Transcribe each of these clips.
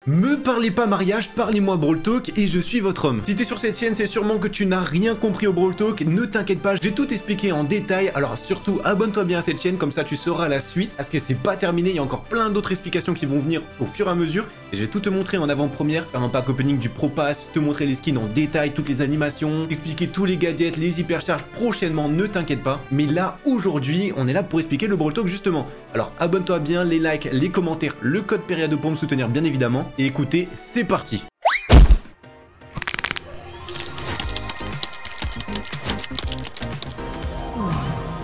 Me parlez pas mariage, parlez-moi Brawl Talk et je suis votre homme. Si t'es sur cette chaîne, c'est sûrement que tu n'as rien compris au Brawl Talk, ne t'inquiète pas, je vais tout expliquer en détail, alors surtout abonne-toi bien à cette chaîne, comme ça tu sauras la suite, parce que c'est pas terminé, il y a encore plein d'autres explications qui vont venir au fur et à mesure, et je vais tout te montrer en avant-première, faire un pack opening du Pro Pass, te montrer les skins en détail, toutes les animations, expliquer tous les gadgets, les hypercharges prochainement, ne t'inquiète pas, mais là, aujourd'hui, on est là pour expliquer le Brawl Talk justement. Alors abonne-toi bien, les likes, les commentaires, le code Periado pour me soutenir bien évidemment. Et écoutez, c'est parti.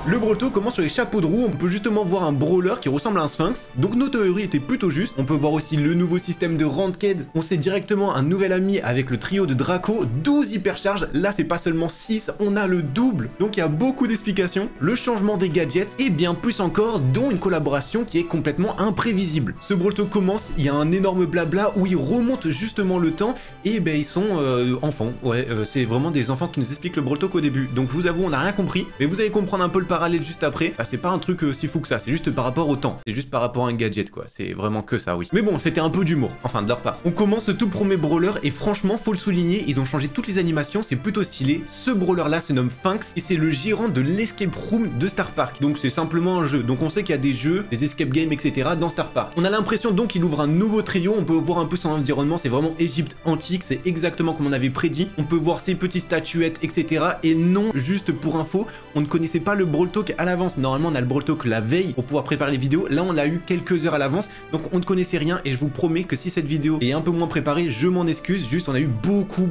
Le Brawl Talk commence sur les chapeaux de roue, on peut justement voir un brawler qui ressemble à un sphinx, donc nos théories étaient plutôt justes. On peut voir aussi le nouveau système de ranked, on sait directement un nouvel ami avec le trio de Draco, 12 hypercharges, là c'est pas seulement 6, on a le double, donc il y a beaucoup d'explications, le changement des gadgets et bien plus encore, dont une collaboration qui est complètement imprévisible. Ce Brawl Talk commence, il y a un énorme blabla où ils remontent justement le temps et ben ils sont enfants, ouais, c'est vraiment des enfants qui nous expliquent le Brawl Talk au début, donc je vous avoue on n'a rien compris, mais vous allez comprendre un peu le parallèle juste après. Bah, c'est pas un truc si fou que ça, c'est juste par rapport au temps, c'est juste par rapport à un gadget quoi, c'est vraiment que ça, oui. Mais bon, c'était un peu d'humour, enfin de leur part. On commence le tout premier brawler et franchement faut le souligner, ils ont changé toutes les animations, c'est plutôt stylé. Ce brawler là se nomme Sphinx et c'est le gérant de l'escape room de Star Park, donc c'est simplement un jeu, donc on sait qu'il y a des jeux, des escape games etc dans Star Park. On a l'impression donc qu'il ouvre un nouveau trio, on peut voir un peu son environnement, c'est vraiment Égypte antique, c'est exactement comme on avait prédit, on peut voir ses petites statuettes etc. Et non, juste pour info, on ne connaissait pas le Brawl Talk à l'avance. Normalement on a le Brawl Talk la veille pour pouvoir préparer les vidéos, là on l'a eu quelques heures à l'avance, donc on ne connaissait rien et je vous promets que si cette vidéo est un peu moins préparée, je m'en excuse, juste on a eu beaucoup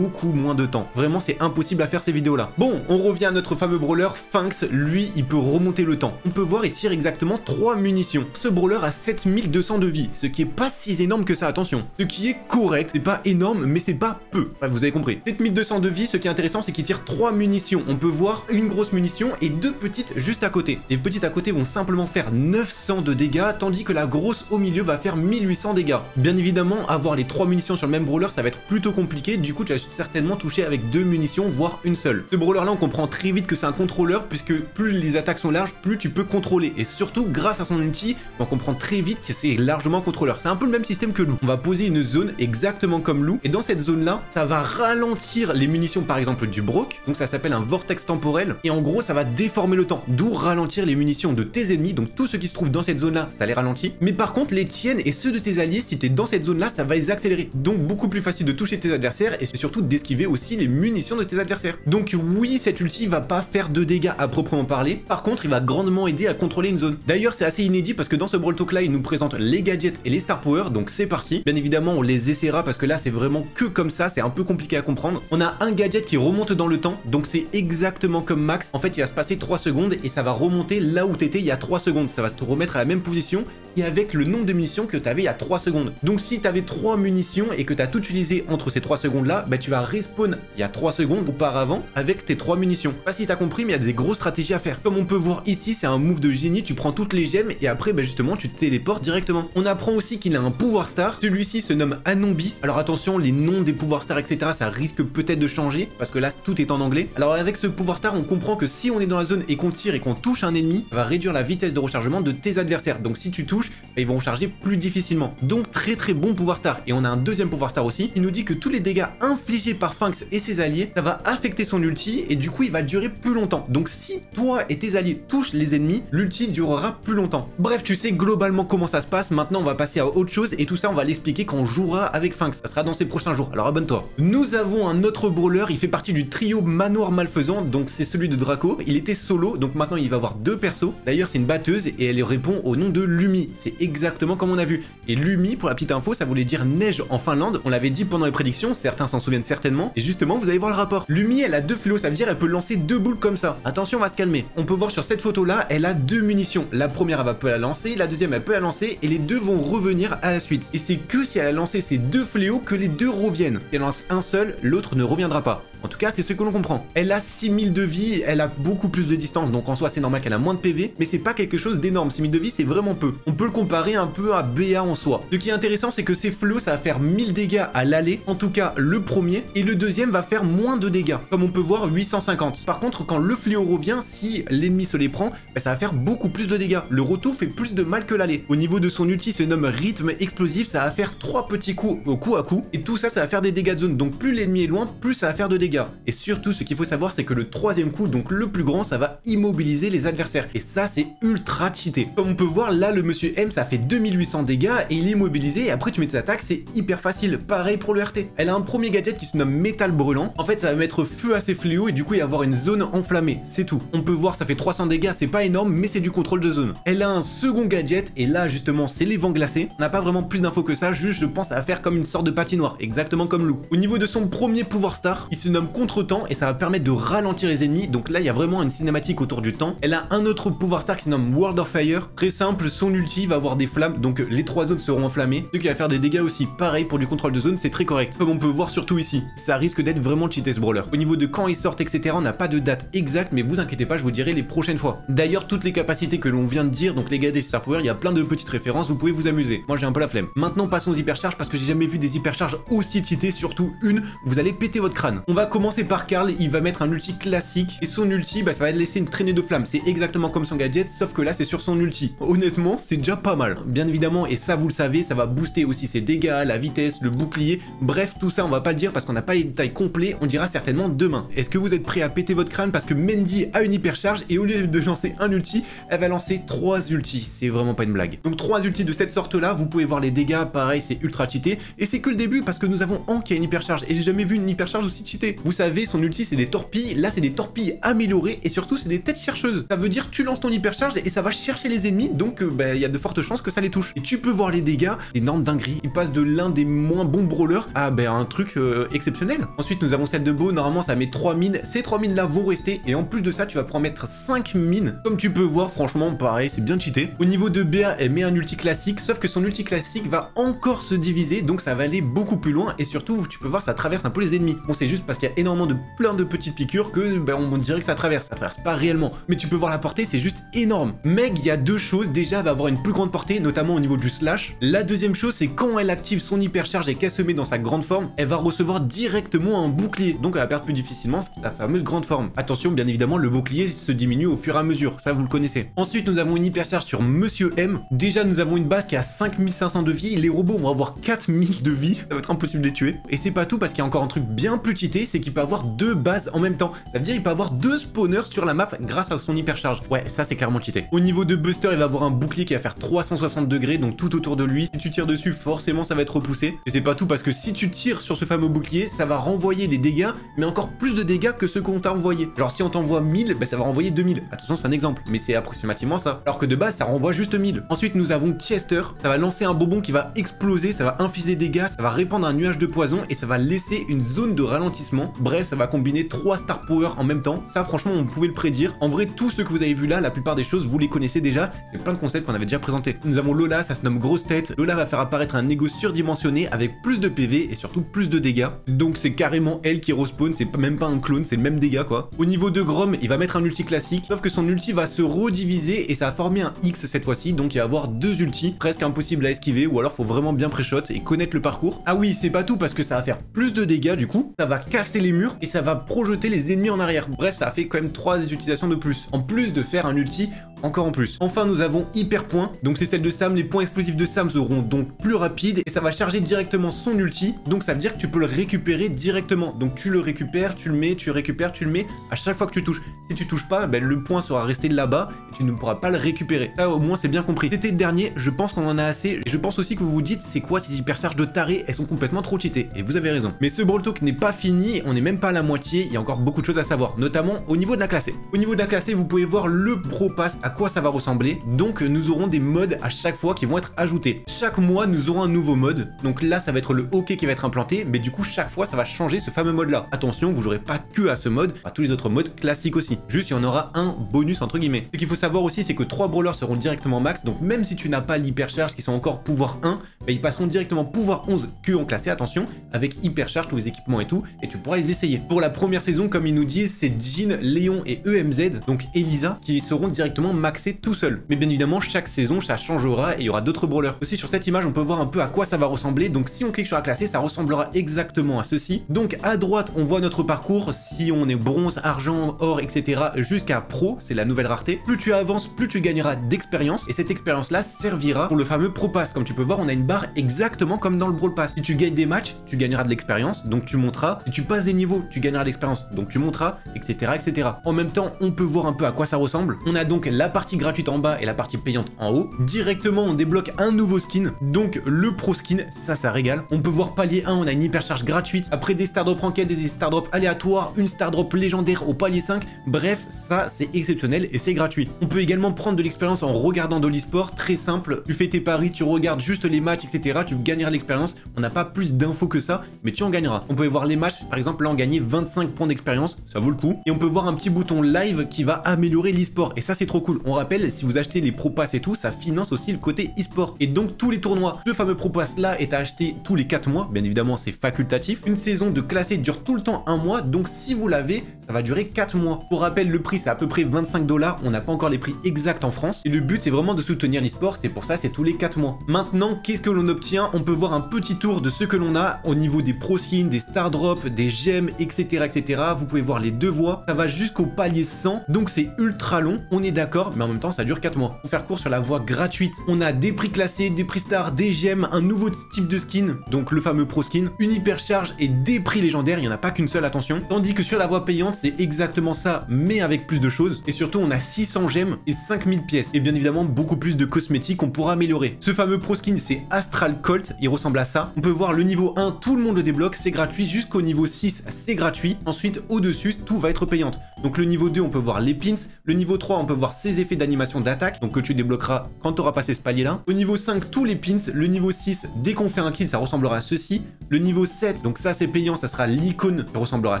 moins de temps. Vraiment c'est impossible à faire ces vidéos là. Bon, on revient à notre fameux brawler, Sphinx, lui il peut remonter le temps. On peut voir il tire exactement 3 munitions. Ce brawler a 7200 de vie, ce qui est pas si énorme que ça, attention. Ce qui est correct, c'est pas énorme mais c'est pas peu. Bref, vous avez compris. 7200 de vie, ce qui est intéressant c'est qu'il tire 3 munitions. On peut voir une grosse munition et deux petites juste à côté. Les petites à côté vont simplement faire 900 de dégâts, tandis que la grosse au milieu va faire 1800 dégâts. Bien évidemment, avoir les 3 munitions sur le même brawler, ça va être plutôt compliqué, du coup tu vas certainement toucher avec 2 munitions, voire une seule. Ce brawler là, on comprend très vite que c'est un contrôleur, puisque plus les attaques sont larges, plus tu peux contrôler. Et surtout, grâce à son ulti, on comprend très vite que c'est largement contrôleur. C'est un peu le même système que Lou. On va poser une zone exactement comme Lou, et dans cette zone là, ça va ralentir les munitions par exemple du Brock, donc ça s'appelle un vortex temporel, et en gros ça va déformer le temps, d'où ralentir les munitions de tes ennemis, donc tout ce qui se trouve dans cette zone là, ça les ralentit, mais par contre les tiennes et ceux de tes alliés, si t'es dans cette zone là, ça va les accélérer, donc beaucoup plus facile de toucher tes adversaires et surtout d'esquiver aussi les munitions de tes adversaires. Donc oui, cet ulti va pas faire de dégâts à proprement parler, par contre il va grandement aider à contrôler une zone. D'ailleurs c'est assez inédit parce que dans ce Brawl Talk là, il nous présente les gadgets et les star power, donc c'est parti. Bien évidemment on les essaiera parce que là c'est vraiment que comme ça, c'est un peu compliqué à comprendre. On a un gadget qui remonte dans le temps, donc c'est exactement comme Max, en fait il va se passer 3 secondes et ça va remonter là où t'étais il y a 3 secondes, ça va te remettre à la même position et avec le nombre de munitions que tu avais il y a 3 secondes. Donc si tu avais 3 munitions et que tu as tout utilisé entre ces 3 secondes là, bah tu vas respawn il y a 3 secondes auparavant avec tes 3 munitions. Je sais pas si tu as compris, mais il y a des grosses stratégies à faire. Comme on peut voir ici, c'est un move de génie, tu prends toutes les gemmes et après bah justement tu te téléportes directement. On apprend aussi qu'il a un pouvoir star, celui-ci se nomme Anubis. Alors attention, les noms des pouvoirs stars etc, ça risque peut-être de changer parce que là tout est en anglais. Alors avec ce pouvoir star, on comprend que si on est dans la zone et qu'on tire et qu'on touche un ennemi, ça va réduire la vitesse de rechargement de tes adversaires. Donc si tu touches, ils vont recharger plus difficilement. Donc très bon pouvoir star. Et on a un deuxième pouvoir star aussi, qui nous dit que tous les dégâts infligés par Sphinx et ses alliés, ça va affecter son ulti et du coup il va durer plus longtemps. Donc si toi et tes alliés touchent les ennemis, l'ulti durera plus longtemps. Bref, tu sais globalement comment ça se passe. Maintenant on va passer à autre chose et tout ça on va l'expliquer quand on jouera avec Sphinx. Ça sera dans ces prochains jours, alors abonne-toi. Nous avons un autre brawler, il fait partie du trio Manoir Malfaisant, donc c'est celui de Draco. Il était solo, donc maintenant il va avoir 2 persos. D'ailleurs c'est une batteuse et elle répond au nom de Lumi. C'est exactement comme on a vu. Et Lumi, pour la petite info, ça voulait dire neige en Finlande. On l'avait dit pendant les prédictions, certains s'en souviennent certainement. Et justement, vous allez voir le rapport. Lumi, elle a 2 fléaux, ça veut dire elle peut lancer 2 boules comme ça. Attention, on va se calmer. On peut voir sur cette photo-là, elle a 2 munitions. La première, elle peut la lancer, la deuxième, elle peut la lancer, et les deux vont revenir à la suite. Et c'est que si elle a lancé ces 2 fléaux que les 2 reviennent. Si elle lance un seul, l'autre ne reviendra pas. En tout cas, c'est ce que l'on comprend. Elle a 6000 de vie, elle a beaucoup plus de distance, donc en soi c'est normal qu'elle a moins de PV, mais c'est pas quelque chose d'énorme. 6000 de vie, c'est vraiment peu. On peut le comparer un peu à BA en soi. Ce qui est intéressant, c'est que ses flots, ça va faire 1000 dégâts à l'aller, en tout cas le premier, et le deuxième va faire moins de dégâts, comme on peut voir 850. Par contre, quand le fléau revient, si l'ennemi se les prend, bah, ça va faire beaucoup plus de dégâts. Le Roto fait plus de mal que l'aller. Au niveau de son ulti, se nomme rythme explosif, ça va faire 3 petits coups au coup à coup, et tout ça, ça va faire des dégâts de zone. Donc plus l'ennemi est loin, plus ça va faire de dégâts. Et surtout, ce qu'il faut savoir, c'est que le troisième coup, donc le plus grand, ça va immobiliser les adversaires. Et ça, c'est ultra cheaté. Comme on peut voir, là, le monsieur M, ça fait 2800 dégâts, et il est immobilisé, et après tu mets tes attaques, c'est hyper facile. Pareil pour le RT. Elle a un premier gadget qui se nomme métal brûlant. En fait, ça va mettre feu à ses fléaux, et du coup, il va y avoir une zone enflammée. C'est tout. On peut voir, ça fait 300 dégâts, c'est pas énorme, mais c'est du contrôle de zone. Elle a un second gadget, et là, justement, c'est les vents glacés. On n'a pas vraiment plus d'infos que ça, juste, je pense, à faire comme une sorte de patinoire, exactement comme Lou. Au niveau de son premier pouvoir star, il se nomme contre-temps, et ça va permettre de ralentir les ennemis. Donc là, il y a vraiment une cinématique autour du temps. Elle a un autre pouvoir star qui se nomme World of Fire. Très simple, son ulti va avoir des flammes, donc les 3 zones seront enflammées, ce qui va faire des dégâts aussi. Pareil, pour du contrôle de zone, c'est très correct. Comme on peut voir surtout ici, ça risque d'être vraiment cheaté ce brawler. Au niveau de quand ils sortent, etc., on n'a pas de date exacte, mais vous inquiétez pas, je vous dirai les prochaines fois. D'ailleurs, toutes les capacités que l'on vient de dire, donc les gadgets Star Power, il y a plein de petites références, vous pouvez vous amuser. Moi, j'ai un peu la flemme. Maintenant, passons aux hypercharges, parce que j'ai jamais vu des hypercharges aussi cheatées, surtout une, vous allez péter votre crâne. On va commencer par Karl, il va mettre un ulti classique, et son ulti, bah, ça va laisser une traînée de flammes. C'est exactement comme son gadget, sauf que là, c'est sur son ulti. Honnêtement, c'est déjà pas mal. Bien évidemment, et ça, vous le savez, ça va booster aussi ses dégâts, la vitesse, le bouclier. Bref, tout ça, on va pas le dire parce qu'on n'a pas les détails complets, on dira certainement demain. Est-ce que vous êtes prêts à péter votre crâne parce que Mandy a une hypercharge et au lieu de lancer un ulti, elle va lancer 3 ultis. C'est vraiment pas une blague. Donc 3 ultis de cette sorte-là, vous pouvez voir les dégâts, pareil, c'est ultra cheaté. Et c'est que le début parce que nous avons Hank qui a une hypercharge et j'ai jamais vu une hypercharge aussi cheatée. Vous savez, son ulti, c'est des torpilles. Là, c'est des torpilles améliorées et surtout, c'est des têtes chercheuses. Ça veut dire tu lances ton hypercharge et ça va chercher les ennemis, donc bah, y a de fortes chances que ça les touche. Et tu peux voir les dégâts, énorme dinguerie. Il passe de l'un des moins bons brawlers à bah, un truc exceptionnel. Ensuite, nous avons celle de Beau. Normalement, ça met 3 mines. Ces 3 mines là vont rester. Et en plus de ça, tu vas pouvoir mettre 5 mines. Comme tu peux voir, franchement, pareil, c'est bien cheaté. Au niveau de BA, elle met un ulti classique. Sauf que son ulti classique va encore se diviser. Donc, ça va aller beaucoup plus loin. Et surtout, tu peux voir, ça traverse un peu les ennemis. Bon, c'est juste parce qu'il y a énormément de plein de petites piqûres que bah, on dirait que ça traverse. Ça traverse pas réellement. Mais tu peux voir la portée, c'est juste énorme. Meg, il y a deux choses. Déjà, elle va avoir une plus grande portée, notamment au niveau du slash. La deuxième chose, c'est quand elle active son hypercharge et qu'elle se met dans sa grande forme, elle va recevoir directement un bouclier. Donc elle va perdre plus difficilement sa fameuse grande forme. Attention, bien évidemment, le bouclier se diminue au fur et à mesure. Ça, vous le connaissez. Ensuite, nous avons une hypercharge sur Monsieur M. Déjà, nous avons une base qui a 5500 de vie. Les robots vont avoir 4000 de vie. Ça va être impossible de les tuer. Et c'est pas tout parce qu'il y a encore un truc bien plus cheaté, c'est qu'il peut avoir 2 bases en même temps. Ça veut dire qu'il peut avoir 2 spawners sur la map grâce à son hypercharge. Ouais, ça c'est clairement cheaté. Au niveau de Buster, il va avoir un bouclier qui va faire 360 degrés, donc tout autour de lui. Si tu tires dessus, forcément ça va être repoussé. Et c'est pas tout parce que si tu tires sur ce fameux bouclier, ça va renvoyer des dégâts, mais encore plus de dégâts que ceux qu'on t'a envoyé. Genre si on t'envoie 1000, bah, ça va renvoyer 2000. Attention, c'est un exemple, mais c'est approximativement ça. Alors que de base, ça renvoie juste 1000. Ensuite, nous avons Chester. Ça va lancer un bonbon qui va exploser, ça va infuser des dégâts, ça va répandre un nuage de poison et ça va laisser une zone de ralentissement. Bref, ça va combiner 3 Star Power en même temps. Ça, franchement, on pouvait le prédire. En vrai, tout ce que vous avez vu là, la plupart des choses, vous les connaissez déjà. C'est plein de concepts qu'on avait déjà présentés. Nous avons Lola, ça se nomme grosse tête. Lola va faire apparaître un ego surdimensionné avec plus de PV et surtout plus de dégâts. Donc c'est carrément elle qui respawn, c'est même pas un clone, c'est le même dégât quoi. Au niveau de Grom, il va mettre un ulti classique, sauf que son ulti va se rediviser et ça va former un X cette fois-ci, donc il va avoir 2 ultis, presque impossible à esquiver ou alors faut vraiment bien pré-shot et connaître le parcours. Ah oui, c'est pas tout parce que ça va faire plus de dégâts du coup, ça va casser les murs et ça va projeter les ennemis en arrière. Bref, ça a fait quand même 3 utilisations de plus, en plus de faire un ulti encore en plus. Enfin, nous avons hyper point, donc c'est celle de Sam. Les points explosifs de Sam seront donc plus rapides et ça va charger directement son ulti, donc ça veut dire que tu peux le récupérer directement. Donc tu le récupères, tu le mets, tu récupères, tu le mets à chaque fois que tu touches. Si tu touches pas, ben, le point sera resté là-bas et tu ne pourras pas le récupérer. Ça au moins c'est bien compris. C'était le dernier, je pense qu'on en a assez et je pense aussi que vous vous dites c'est quoi ces hypercharges de tarés, elles sont complètement trop cheatées et vous avez raison. Mais ce Brawl Talk n'est pas fini, on n'est même pas à la moitié, il y a encore beaucoup de choses à savoir, notamment au niveau de la classée. Au niveau de la classée, vous pouvez voir le Pro Pass à à quoi ça va ressembler. Donc nous aurons des modes à chaque fois qui vont être ajoutés. Chaque mois nous aurons un nouveau mode. Donc là ça va être le hockey qui va être implanté, mais du coup chaque fois ça va changer ce fameux mode là. Attention, vous jouerez pas que à ce mode, à tous les autres modes classiques aussi. Juste il y en aura un bonus entre guillemets. Ce qu'il faut savoir aussi c'est que 3 brawlers seront directement max, donc même si tu n'as pas l'hypercharge qui sont encore pouvoir 1, bah, ils passeront directement pouvoir 11 que en classé, attention, avec hypercharge, tous les équipements et tout, et tu pourras les essayer. Pour la première saison, comme ils nous disent, c'est Jean, Léon et EMZ, donc Elisa, qui seront directement maxés tout seuls. Mais bien évidemment, chaque saison, ça changera et il y aura d'autres brawlers. Aussi sur cette image, on peut voir un peu à quoi ça va ressembler, donc si on clique sur la classée, ça ressemblera exactement à ceci. Donc à droite, on voit notre parcours, si on est bronze, argent, or, etc. jusqu'à pro, c'est la nouvelle rareté. Plus tu avances, plus tu gagneras d'expérience, et cette expérience-là servira pour le fameux Pro Pass. Comme tu peux voir, on a une barre exactement comme dans le Brawl Pass. Si tu gagnes des matchs, tu gagneras de l'expérience, donc tu monteras. Si tu passes des niveaux, tu gagneras de l'expérience, donc tu monteras, etc., etc. En même temps, on peut voir un peu à quoi ça ressemble. On a donc la partie gratuite en bas et la partie payante en haut. Directement, on débloque un nouveau skin, donc le Pro Skin, ça régale. On peut voir palier 1, on a une hypercharge gratuite. Après des Star Drop Ranked, des Star Drop aléatoires, une Star Drop légendaire au palier 5. Bref, ça c'est exceptionnel et c'est gratuit. On peut également prendre de l'expérience en regardant de l'e-sport, très simple. Tu fais tes paris, tu regardes juste les matchs, etc. Tu gagneras l'expérience. On n'a pas plus d'infos que ça, mais tu en gagneras. On peut voir les matchs, par exemple là on gagnait 25 points d'expérience, ça vaut le coup. Et on peut voir un petit bouton live qui va améliorer l'e-sport. Et ça c'est trop cool. On rappelle, si vous achetez les Pro Pass et tout, ça finance aussi le côté e-sport. Et donc tous les tournois, ce fameux Pro Pass là est à acheter tous les 4 mois. Bien évidemment c'est facultatif. Une saison de classé dure tout le temps 1 mois, donc si vous l'avez, ça va durer 4 mois. Pour rappel, le prix c'est à peu près 25 $. On n'a pas encore les prix exacts en France. Et le but c'est vraiment de soutenir l'e-sport, c'est pour ça c'est tous les 4 mois. Maintenant, qu'est-ce que l'on obtient? On peut voir un petit tour de ce que l'on a au niveau des pro skins, des star drops, des gemmes, etc., etc. Vous pouvez voir les deux voies. Ça va jusqu'au palier 100, donc c'est ultra long. On est d'accord, mais en même temps ça dure 4 mois. Pour faire court sur la voie gratuite, on a des prix classés, des prix stars, des gemmes, un nouveau type de skin, donc le fameux pro skin, une hypercharge et des prix légendaires. Il n'y en a pas qu'une seule, attention. Tandis que sur la voie payante, c'est exactement ça, mais avec plus de choses. Et surtout, on a 600 gemmes et 5000 pièces. Et bien évidemment, beaucoup plus de cosmétiques qu'on pourra améliorer. Ce fameux pro skin, c'est Astral Colt. Il ressemble à ça. On peut voir le niveau 1, tout le monde le débloque, c'est gratuit. Jusqu'au niveau 6, c'est gratuit. Ensuite, au-dessus, tout va être payante. Donc le niveau 2, on peut voir les pins. Le niveau 3, on peut voir ses effets d'animation d'attaque, donc que tu débloqueras quand tu auras passé ce palier-là. Au niveau 5, tous les pins. Le niveau 6, dès qu'on fait un kill, ça ressemblera à ceci. Le niveau 7, donc ça c'est payant, ça sera l'icône qui ressemblera à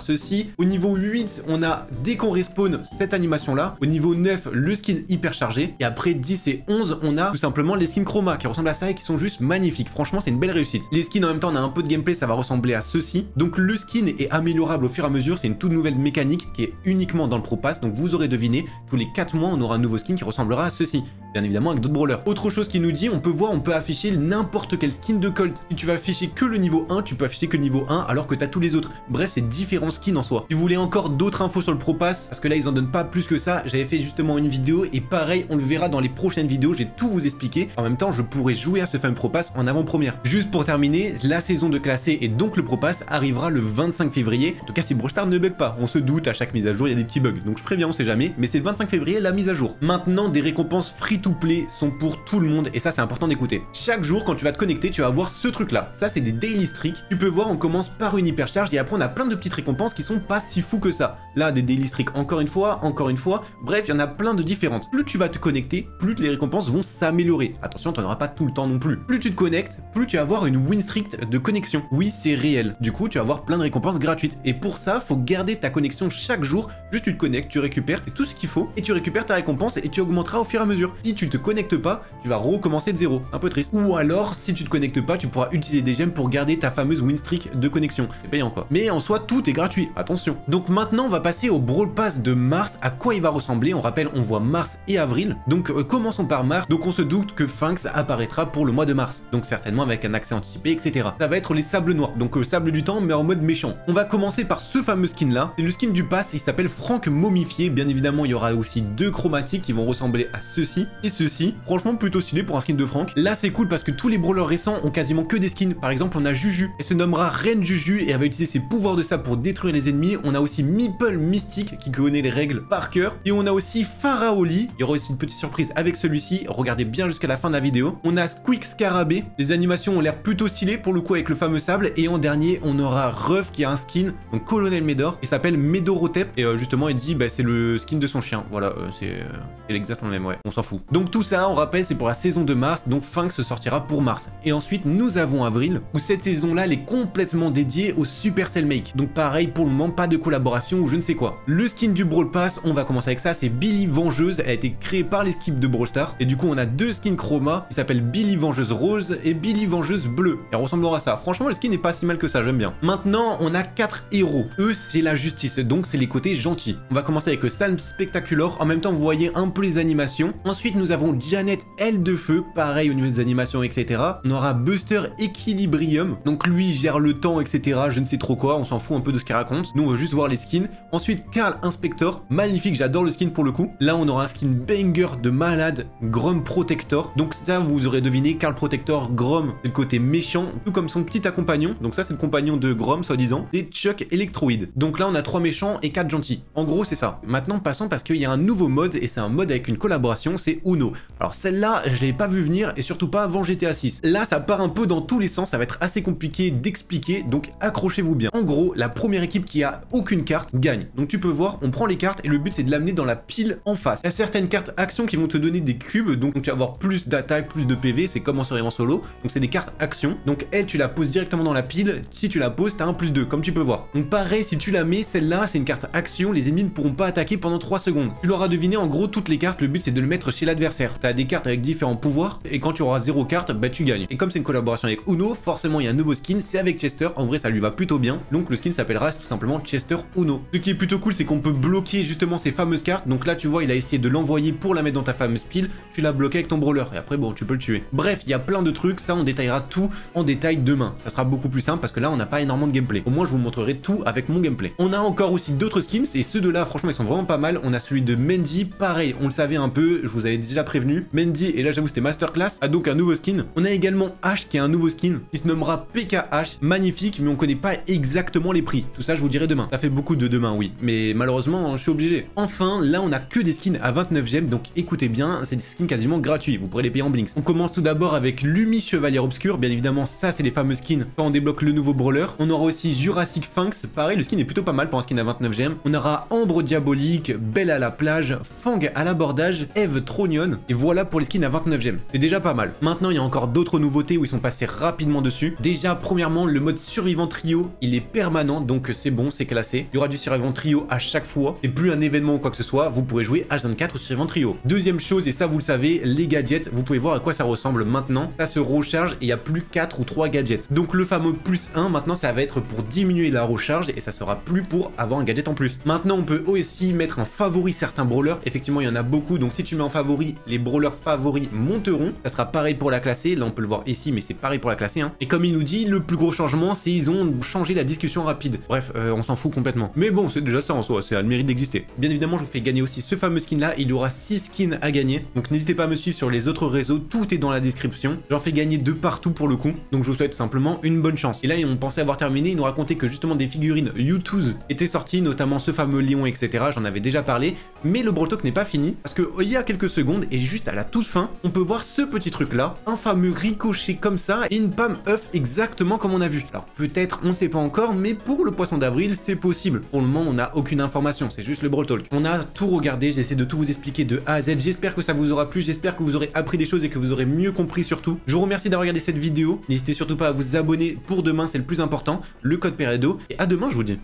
ceci. Au niveau 8, on a, dès qu'on respawn, cette animation-là. Au niveau 9, le skin hyper chargé. Et après 10 et 11, on a tout simplement les skins chroma qui ressemblent à ça et qui sont juste magnifiques. Franchement, c'est une belle réussite. Les skins, en même temps, on a un peu de gameplay, ça va ressembler à ceci. Donc le skin est améliorable au fur et à mesure. C'est une toute nouvelle mécanique qui est uniquement dans le Pro Pass. Donc vous aurez deviné, tous les 4 mois, on aura un nouveau skin qui ressemblera à ceci. Bien évidemment avec d'autres brawlers. Autre chose qui nous dit, on peut afficher n'importe quel skin de Colt. Si tu vas afficher que le niveau 1, tu peux afficher que le niveau 1 alors que tu as tous les autres. Bref, c'est différents skins en soi. Si vous voulez encore d'autres infos sur le Pro Pass, parce que là ils en donnent pas plus que ça, j'avais fait justement une vidéo et pareil, on le verra dans les prochaines vidéos, j'ai tout vous expliqué. En même temps, je pourrais jouer à ce fameux Pro Pass en avant-première. Juste pour terminer, la saison de classé et donc le Pro Pass arrivera le 25 février. En tout cas, si Brawl Stars ne bug pas, on se doute, à chaque mise à jour, il y a des petits bugs. Donc je préviens, on sait jamais, mais c'est le 25 février la mise à jour. Maintenant, des récompenses free-to-play sont pour tout le monde et ça c'est important d'écouter. Chaque jour quand tu vas te connecter, tu vas voir ce truc là. Ça c'est des daily streaks. Tu peux voir, on commence par une hypercharge et après on a plein de petites récompenses qui sont pas si fous que ça. Là des daily streaks encore une fois. Bref, il y en a plein de différentes. Plus tu vas te connecter, plus les récompenses vont s'améliorer. Attention, tu n'en auras pas tout le temps non plus. Plus tu te connectes, plus tu vas avoir une win streak de connexion. Oui, c'est réel. Du coup, tu vas avoir plein de récompenses gratuites. Et pour ça, faut garder ta connexion chaque jour. Juste tu te connectes, tu récupères tout ce qu'il faut et tu récupères ta récompense et tu augmenteras au fur et à mesure. Si tu te connectes pas, tu vas recommencer de zéro. Un peu triste. Ou alors, si tu te connectes pas, tu pourras utiliser des gemmes pour garder ta fameuse win streak de connexion. C'est payant quoi. Mais en soi, tout est gratuit. Attention. Donc maintenant, on va passer au Brawl Pass de mars. À quoi il va ressembler? On rappelle, on voit mars et avril. Donc commençons par mars. Donc on se doute que Finks apparaîtra pour le mois de mars. Donc certainement avec un accès anticipé, etc. Ça va être les sables noirs. Donc sable du temps, mais en mode méchant. On va commencer par ce fameux skin là. C'est le skin du pass. Il s'appelle Franck Momifié. Bien évidemment, il y aura aussi deux chromatiques qui vont ressembler à ceci et ceci. Franchement, plutôt stylé pour un skin de Franck. Là, c'est cool parce que tous les brawlers récents ont quasiment que des skins. Par exemple, on a Juju. Elle se nommera Reine Juju et elle va utiliser ses pouvoirs de sable pour détruire les ennemis. On a aussi Meeple Mystique qui connaît les règles par cœur. Et on a aussi Pharaoli. Il y aura aussi une petite surprise avec celui-ci. Regardez bien jusqu'à la fin de la vidéo. On a Squeak Scarabée. Les animations ont l'air plutôt stylées pour le coup avec le fameux sable. Et en dernier, on aura Ruff qui a un skin, donc Colonel Médor. Il s'appelle Médorotep. Et juste justement il dit bah c'est le skin de son chien. Voilà, c'est exactement le même, ouais, on s'en fout. Donc tout ça, on rappelle, c'est pour la saison de mars, donc Sphinx sortira pour mars. Et ensuite, nous avons avril, où cette saison-là, elle est complètement dédiée au Supercell Make. Donc pareil, pour le moment, pas de collaboration ou je ne sais quoi. Le skin du Brawl Pass, on va commencer avec ça, c'est Billy Vengeuse. Elle a été créée par l'équipe de Brawl Stars. Et du coup, on a deux skins chroma qui s'appellent Billy Vengeuse Rose et Billy Vengeuse Bleu. Elle ressemblera à ça. Franchement, le skin n'est pas si mal que ça, j'aime bien. Maintenant, on a 4 héros. Eux, c'est la justice, donc c'est les côtés gentils. On va commencer avec Sam Spectacular. En même temps, vous voyez un peu les animations. Ensuite, nous avons Janet Aile de Feu. Pareil au niveau des animations, etc. On aura Buster Equilibrium. Donc lui, il gère le temps, etc. Je ne sais trop quoi. On s'en fout un peu de ce qu'il raconte. Nous, on veut juste voir les skins. Ensuite, Carl Inspector. Magnifique, j'adore le skin pour le coup. Là, on aura un skin banger de malade. Grom Protector. Donc ça, vous aurez deviné, Carl Protector, Grom, c'est le côté méchant, tout comme son petit compagnon. Donc ça, c'est le compagnon de Grom, soi-disant. Et Chuck Electroid. Donc là, on a 3 méchants et 4 gentils. En gros, c'est ça. Maintenant, passons parce qu'il y a un nouveau mode et c'est un mode avec une collaboration, c'est Uno. Alors celle-là, je l'ai pas vu venir et surtout pas avant GTA 6. Là, ça part un peu dans tous les sens, ça va être assez compliqué d'expliquer, donc accrochez-vous bien. En gros, la première équipe qui a aucune carte gagne. Donc tu peux voir, on prend les cartes et le but c'est de l'amener dans la pile en face. Il y a certaines cartes actions qui vont te donner des cubes, donc tu vas avoir plus d'attaque, plus de PV, c'est comme en solo. Donc c'est des cartes actions. Donc elle, tu la poses directement dans la pile. Si tu la poses, t'as un +2, comme tu peux voir. Donc pareil, si tu la mets, celle-là, c'est une carte action. Les ennemis ne pourront pas attaquer pendant 3 secondes. Tu l'auras deviné, en gros, toutes les cartes, le but c'est de le mettre chez l'adversaire. T'as des cartes avec différents pouvoirs et quand tu auras 0 carte, bah tu gagnes. Et comme c'est une collaboration avec Uno, forcément il y a un nouveau skin, c'est avec Chester. En vrai, ça lui va plutôt bien. Donc le skin s'appellera tout simplement Chester Uno. Ce qui est plutôt cool, c'est qu'on peut bloquer justement ces fameuses cartes. Donc là, tu vois, il a essayé de l'envoyer pour la mettre dans ta fameuse pile. Tu l'as bloqué avec ton brawler et après, bon, tu peux le tuer. Bref, il y a plein de trucs. Ça, on détaillera tout en détail demain. Ça sera beaucoup plus simple parce que là, on n'a pas énormément de gameplay. Au moins, je vous montrerai tout avec mon gameplay. On a encore aussi d'autres skins et ceux de là, franchement, ils sont vraiment pas mal. On a celui de Mendy, pareil, on le savait un peu, je vous avais déjà prévenu. Mendy, et là, j'avoue, c'était masterclass, a donc un nouveau skin. On a également H qui a un nouveau skin qui se nommera PKH. Magnifique, mais on connaît pas exactement les prix. Tout ça, je vous dirai demain. Ça fait beaucoup de demain, oui. Mais malheureusement, je suis obligé. Enfin, là, on a que des skins à 29 gemmes, donc écoutez bien, c'est des skins quasiment gratuits. Vous pourrez les payer en blinks. On commence tout d'abord avec Lumi Chevalier Obscur. Bien évidemment, ça, c'est les fameux skins quand on débloque le nouveau brawler. On aura aussi Jurassic Sphinx. Pareil, le skin est plutôt pas mal pour un skin à 29 gemmes. On aura Ambre Diabolique, Belle à la plage, Fang à l'abordage, Eve Trognon. Et voilà pour les skins à 29 gemmes. C'est déjà pas mal. Maintenant, il y a encore d'autres nouveautés où ils sont passés rapidement dessus. Déjà, premièrement, le mode survivant trio, il est permanent, donc c'est bon, c'est classé. Il y aura du survivant trio à chaque fois. Et plus un événement ou quoi que ce soit, vous pourrez jouer H24 au survivant trio. Deuxième chose, et ça vous le savez, les gadgets, vous pouvez voir à quoi ça ressemble maintenant. Ça se recharge et il y a plus 4 ou 3 gadgets. Donc le fameux +1, maintenant ça va être pour diminuer la recharge et ça sera plus pour avoir un gadget en plus. Maintenant on peut aussi mettre en favori certains brawlers. Effectivement il y en a beaucoup, donc si tu mets en favori, les brawlers favoris monteront. Ça sera pareil pour la classée, là on peut le voir ici, mais c'est pareil pour la classée. Hein. Et comme il nous dit, le plus gros changement, c'est ils ont changé la discussion rapide. Bref, on s'en fout complètement. Mais bon, c'est déjà ça en soi, c'est à le mérite d'exister. Bien évidemment, je vous fais gagner aussi ce fameux skin là, il y aura 6 skins à gagner. Donc n'hésitez pas à me suivre sur les autres réseaux, tout est dans la description. J'en fais gagner de partout pour le coup. Donc je vous souhaite simplement une bonne chance. Et là, on pensait avoir terminé, ils nous racontaient que justement des figurines U2 étaient sorties, notamment ce fameux lion, etc. J'en avais déjà parlé. Mais le Brawl Talk n'est pas fini, parce que il y a quelques secondes, et juste à la toute fin, on peut voir ce petit truc là, un fameux ricochet comme ça, et une pomme œuf exactement comme on a vu. Alors peut-être, on ne sait pas encore, mais pour le poisson d'avril, c'est possible. Pour le moment, on n'a aucune information, c'est juste le Brawl Talk. On a tout regardé, j'essaie de tout vous expliquer de A à Z. J'espère que ça vous aura plu, j'espère que vous aurez appris des choses et que vous aurez mieux compris surtout. Je vous remercie d'avoir regardé cette vidéo. N'hésitez surtout pas à vous abonner pour demain, c'est le plus important. Le code Peredo. Et à demain, je vous dis.